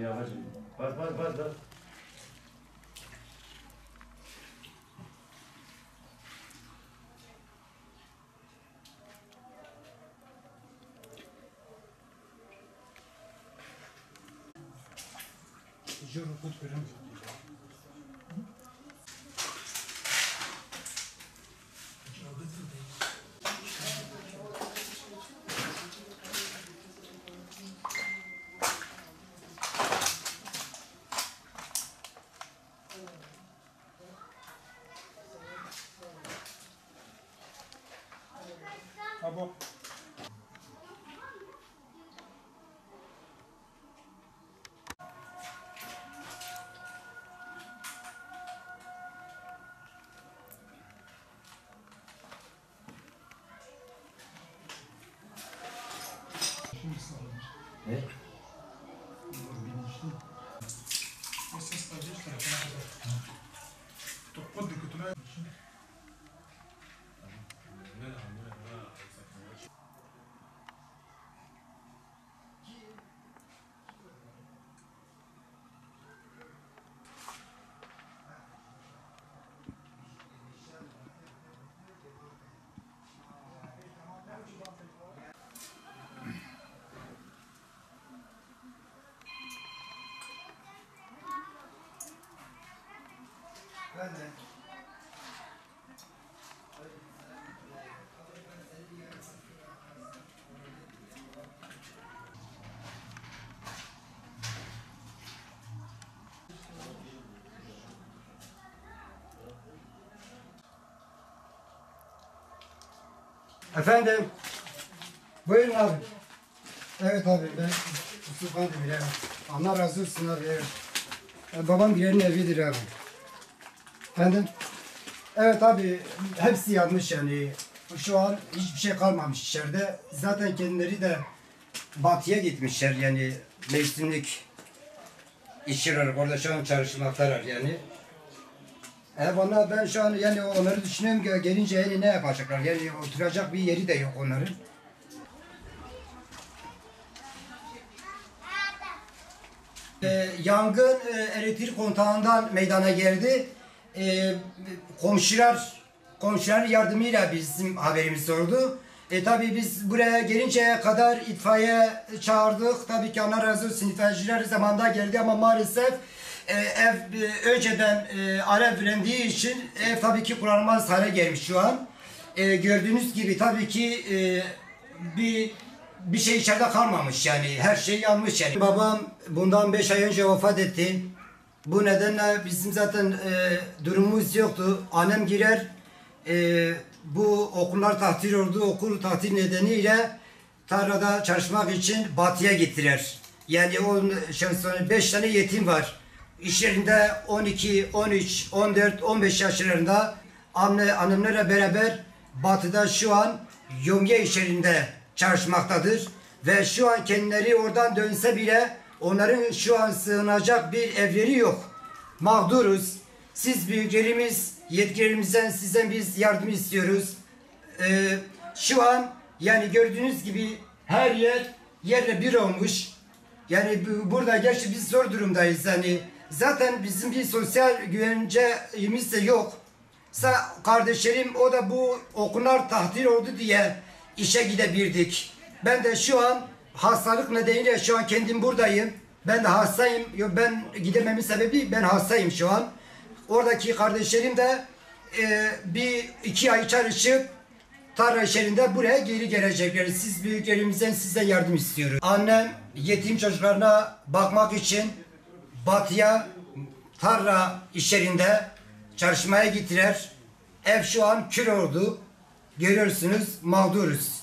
yavaş. Bas bas bas bas. Abo. Ne? Efendim, buyurun abi. Evet abi, ben Yusuf Kandemir, evet. Allah razı olsun abi, evet. Babam Birer'in evidir abi. Efendim? Evet abi, hepsi yanmış yani. Şu an hiçbir şey kalmamış içeride. Zaten kendileri de batıya gitmişler yani mevsimlik işçiler orada şu an çalışmaktalar yani. Vallahi ben şu an yani onları düşünüyorum ki gelince yani ne yapacaklar? Yani oturacak bir yeri de yok onların. Yangın elektrik kontağından meydana geldi. Komşuların yardımıyla bizim haberimiz oldu. Tabii biz buraya gelinceye kadar itfaiye çağırdık. Tabii ki Allah razı olsun itfaiyeciler zamanında geldi ama maalesef ev önceden alev verildiği için ev tabii ki kullanılmaz hale gelmiş şu an. Gördüğünüz gibi tabii ki bir şey içeride kalmamış yani her şey yanmış yani. Babam bundan 5 ay önce vefat etti. Bu nedenle bizim zaten durumumuz yoktu. Annem girer bu okullar tatil oldu. Okul tatil nedeniyle tarlada çalışmak için batıya gittiler. Yani 5 tane yetim var. İş yerinde 12, 13, 14, 15 yaşlarında annemlerle beraber batıda şu an Yonge işlerinde çalışmaktadır. Ve şu an kendileri oradan dönse bile onların şu an sığınacak bir evleri yok. Mağduruz. Siz büyüklerimiz, yetkililerimizden sizden biz yardım istiyoruz. Şu an yani gördüğünüz gibi her yer yerle bir olmuş. Yani burada gerçi biz zor durumdayız yani. Zaten bizim bir sosyal güvencemiz de yok. Kardeşlerim o da bu okullar tatil oldu diye işe gidebildik. Ben de şu an hastalık nedeniyle şu an kendim buradayım. Ben de hastayım. Ben gidememin sebebi ben hastayım şu an. Oradaki kardeşlerim de bir 2 ay çalışıp tarla işlerinde buraya geri gelecekler. Siz büyüklerimizden sizden yardım istiyoruz. Annem yetim çocuklarına bakmak için batıya tarla işlerinde çalışmaya gittiler. Ev şu an kül oldu. Görüyorsunuz mağduruz.